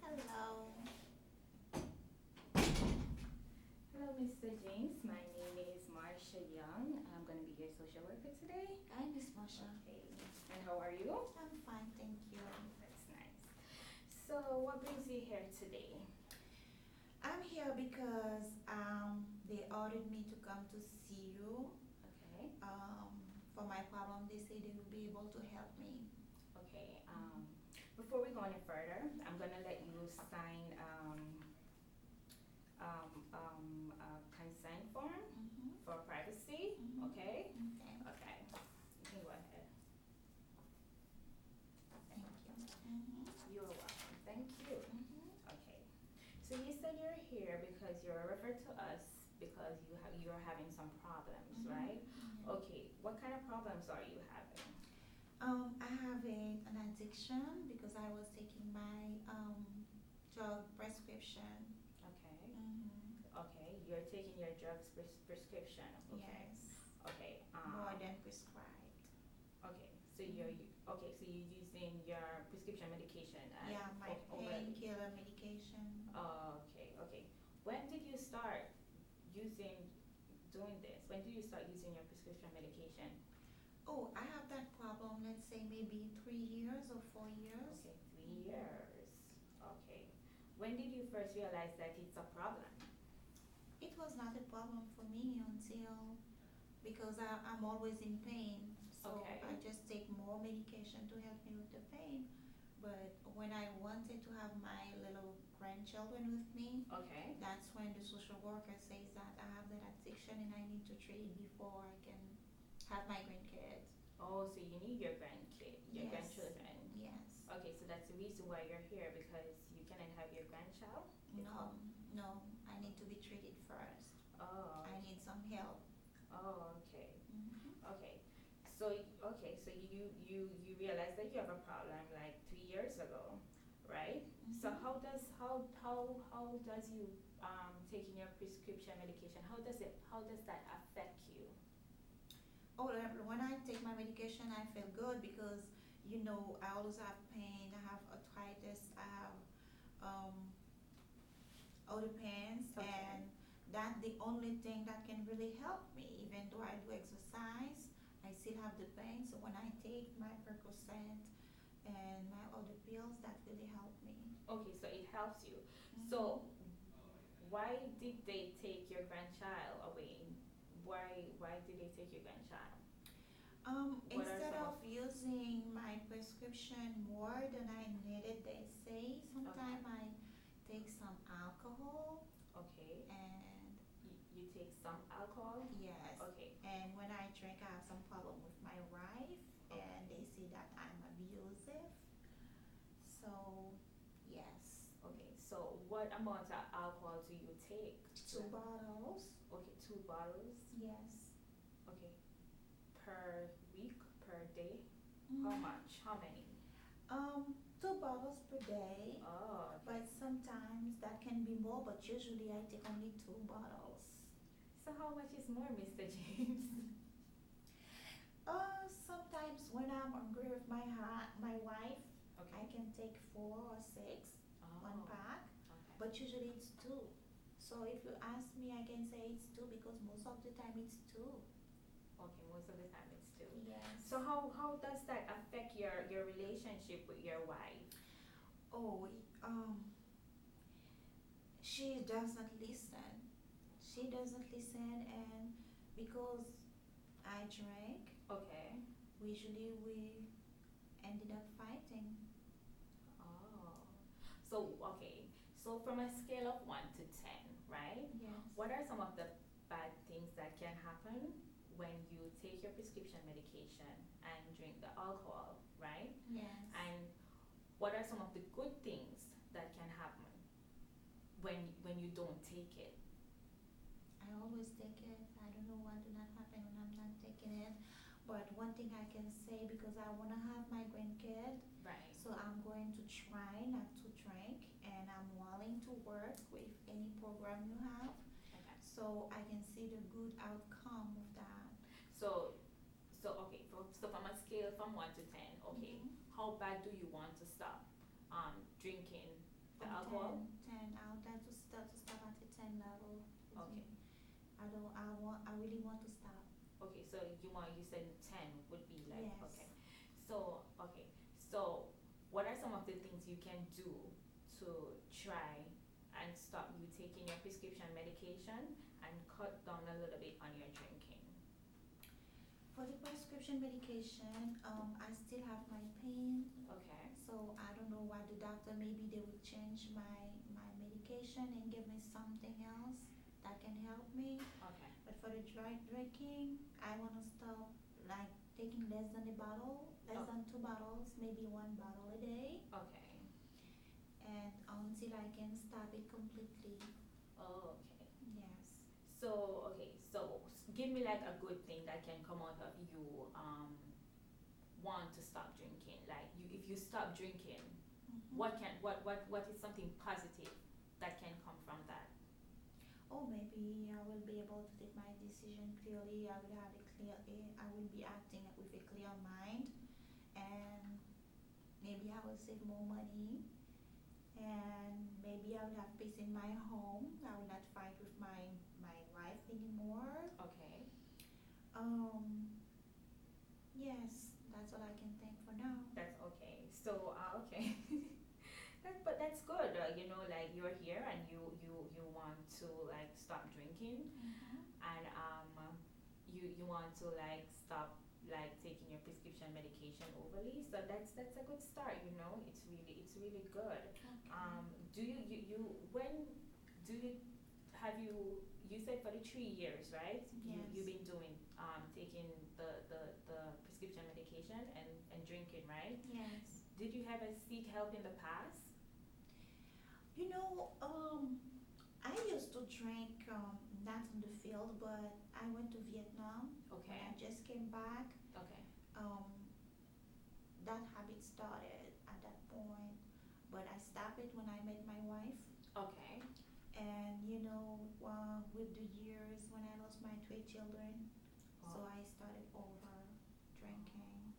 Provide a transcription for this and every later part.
Hello. Hello, Mr. James. My name is Marsha Young. I'm going to be your social worker today. Hi, Miss Marsha. Okay. And how are you? I'm fine, thank you. That's nice. So, what brings you here today? I'm here because they ordered me to come to see you. Okay. For my problem, they say they will be able to help me. Okay. Before we go any further, I'm going to let you sign a consent form for privacy. Mhm. Okay. Okay. Okay. You can go ahead. Thank you. Mhm. You're welcome. Thank you. Mhm. Okay. So you said you're here because you're referred to us because you're having some problems, Mhm. right? Mhm. Okay. What kind of problems are you having? I have an addiction because I was taking my drug prescription. Okay. Mhm. Okay. You're taking your drugs prescription. Okay. Yes. Okay. More than prescribed. Okay. So Mhm. you're using your prescription medication Yeah, my over. painkiller medication. Okay. Okay. When did you start using doing this? When did you start using your prescription medication? Oh, I have that problem, let's say maybe 3 years or 4 years. Okay, 3 years. Okay. When did you first realize that it's a problem? It was not a problem for me until because I'm always in pain. So Okay. I just take more medication to help me with the pain. But when I wanted to have my little grandchildren with me, Okay. that's when the social worker says that I have that addiction and I need to treat it before I can have my grandkids. Oh, so you need your Yes. grandchildren. Yes. Okay, so that's the reason why you're here because you cannot have your grandchild? No, no, I need to be treated first. Oh, I need some help. oh, okay. Mhm. Okay. So so you realize that you have a problem like 3 years ago, right? So Mhm. how does you taking your prescription medication, how does that affect you? Oh, when I take my medication, I feel good because I always have pain. I have arthritis. I have um, other pains, Okay. and that's the only thing that can really help me. Even though I do exercise, I still have the pain. So when I take my Percocet and my other pills, that really help me. Okay, so it helps you. So Mhm. why did they take your grandchild away? Why did they take your grandchild? What are Instead some of of using my prescription more than I needed, they say Okay. sometimes I take some alcohol Okay. and You take some alcohol? yes, Okay. and when I drink, I have some problem with my wife, and Okay. they say that I'm abusive. So yes, Okay. So what amount of alcohol do you take? 2 bottles. Okay, 2 bottles. Yes. Okay. Per week, per day? How Mm, much? How many? 2 bottles per day, Oh, okay. but sometimes that can be more. But usually I take only 2 bottles. So how much is more, Mr. James? Sometimes when I'm hungry with my wife, I Okay. can take 4 or 6, one Oh, pack, okay. but usually it's two. So if you ask me, I can say it's two because most of the time it's two. Okay, most of the time it's two. Yes. So how does that affect your relationship with your wife? Oh, she doesn't listen. She doesn't listen, and because I drank, Okay. we ended up fighting. Oh. So, okay. So from a scale of 1 to 10, right? Yes. What are some of the bad things that can happen when you take your prescription medication and drink the alcohol, right? Yes. And what are some of the good things that can happen when you don't take it? I always take it. I don't know what do not happen when I'm not taking it. But one thing I can say because I wanna have my grandkid, Right. so I'm going to try not to drink, and I'm willing to work with any program you have, Okay. so I can see the good outcome of that. So okay, so from a scale from 1 to 10, okay, Mhm. how bad do you want to stop drinking The alcohol? 10. I would like to stop at the 10 level. Okay. I really want to stop. Okay, so you said 10 would be like, Yes. okay. So what are some of the things you can do to try and stop you taking your prescription medication and cut down a little bit on your drinking? For the prescription medication, I still have my pain, Okay. so I don't know why the doctor, maybe they will change my medication and give me something else that can help me. Okay. But for the dry drinking, I want to stop like taking less than a bottle, less than 2 bottles, maybe 1 bottle a day, Okay. and until I can stop it completely. Oh, okay. Yes. So give me like a good thing that can come out of you want to stop drinking. Like if you stop drinking, Mhm. what is something positive that can come from that? Oh, maybe I will be able to take my decision clearly. I will be acting with a clear mind, and maybe I will save more money, and maybe I will have peace in my home. I will not fight with my wife anymore. Okay. Um, yes, that's all I can think for now. That's okay. So, okay. But that's good. Like you're here and you want to like stop drinking, Mhm. and you want to like stop like taking your prescription medication overly. So that's a good start. It's really good. Okay. Do you when do you have you said for the 3 years, right? You've Yes. been doing taking the prescription medication and drinking, right? Yes. Did you ever seek help in the past? You know, I used to drink, not in the field, but I went to Vietnam. When Okay. I just came back, Okay. um, that habit started at that point, but I stopped it when I met my wife. Okay. And with the years, when I lost my 3 children, so Oh. I started over drinking.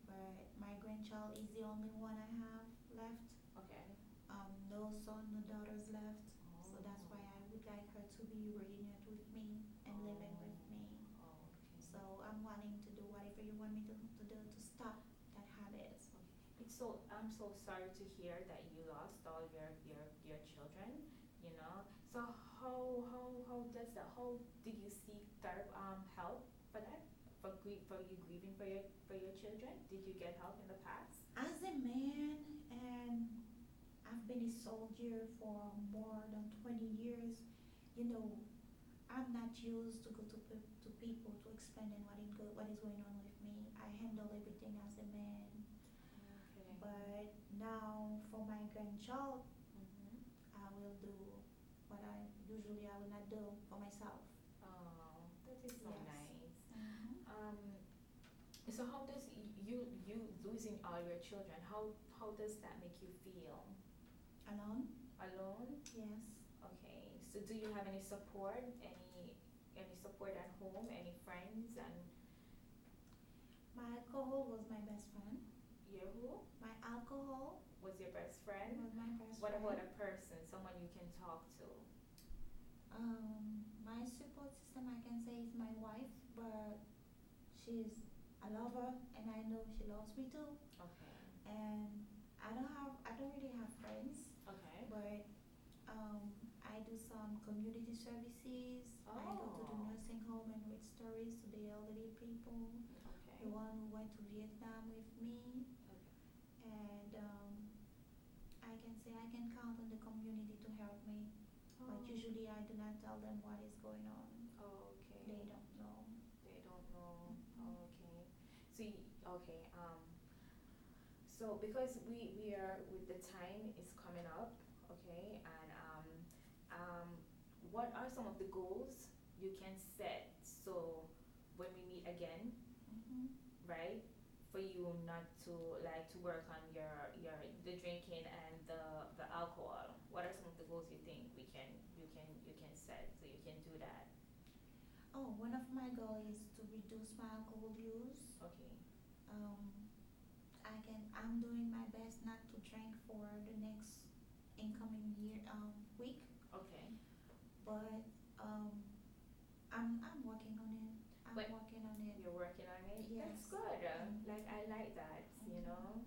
But my grandchild is the only one I have left. Okay. No son, no daughters left. So that's Oh. why I would like her to be reunited with me and living with me. Oh, okay. So I'm willing to do whatever you want me to do to stop that habit. I'm so sorry to hear that you lost all your children, you know. So how does that how did you seek help for that? For you grieving for your children? Did you get help in the past? As a man, and I've been a soldier for more than 20 years, you know, I'm not used to go to people to explain them what is going on with me. I handle everything as a man. Okay. But now for my grandchild, Mhm. I will do what I will not do for myself. Oh, that is so Yes. nice. Hmm. Um, so how does you losing all your children? How does that make you feel? Alone? Alone? Yes. Okay. So do you have any support? Any support at home? Any friends? And My alcohol was my best friend. your who My alcohol was your best friend? was my best What friend. about a person? Someone you can talk to? My support system, I can say, is my wife, but I love her, and I know she loves me too. Okay. And I don't really have friends, Okay. but I do some community services. I go to the Oh. nursing home and read stories to the elderly people. The Okay. one who went to Vietnam with me, Okay. and I can say I can count on the community to help me. But Oh. usually I do not tell them what is going on. Okay. They don't know. They don't know. Mhm. Oh, okay. So okay. So because we are with the time is coming up, okay, and what are some of the goals you can set so when we meet again, Mhm. right? For you not to like to work on your the drinking and the alcohol. What are some of the goals you think you can set so you can do that? Oh, one of my goals is to reduce my alcohol use. Okay. I'm doing my best not to drink for the next incoming year week, Okay. but I'm working on it. I'm But working on it. you're working on it. That's Yes. good. Mhm. Like I like that. You Mhm. know.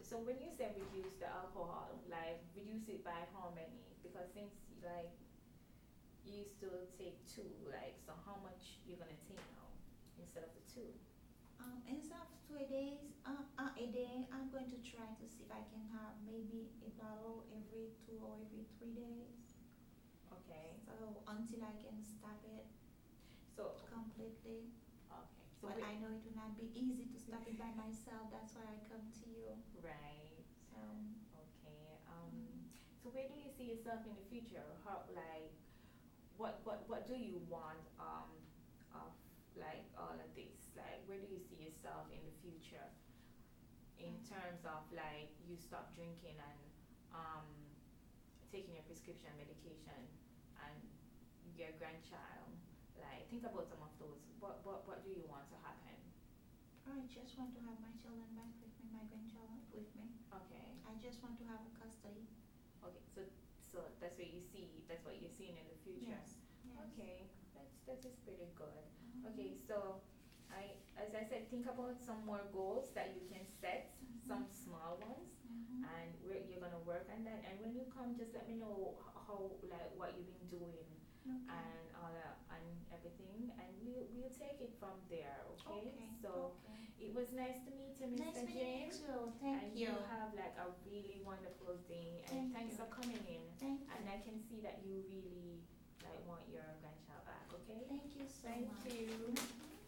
So when you say reduce the alcohol, like reduce it by how many? Because since like you still take two, like so how much you're gonna take now instead of the two? Instead of 2 days, a day, I'm going to try to see if I can have maybe a bottle every 2 or every 3 days. Okay. So until I can stop it So completely. okay. So But we I know it will not be easy to stop it by myself. That's why I come to you. right. So. Okay. Mhm. So where do you see yourself in the future? How like what do you want of like all of this? Like where do you see yourself in the future in terms of like you stop drinking and um taking your prescription medication and your grandchild? Like think about some of those. What do you want to happen? I just want to have my children back with me, my grandchildren with me. Okay. I just want to have a custody. Okay. So that's what you see. That's what you're seeing in the future. Yes. Yes. Okay, that is pretty good. Okay, Mhm. so as I said, think about some more goals that you can set, some Mhm. small ones, Mhm. and where you're gonna work on that. And when you come, just let me know how like what you've been doing Okay. and all that and everything, and we'll take it from there. Okay. Okay. So Okay. it was nice to meet you, Nice Mr. meeting you James. too. And Thank you. you have like a really wonderful day, and Thank thanks you. for coming in. Thank And you. I can see that you really like want your grandchild back. Okay. Thank you so Thank much. you. Mhm.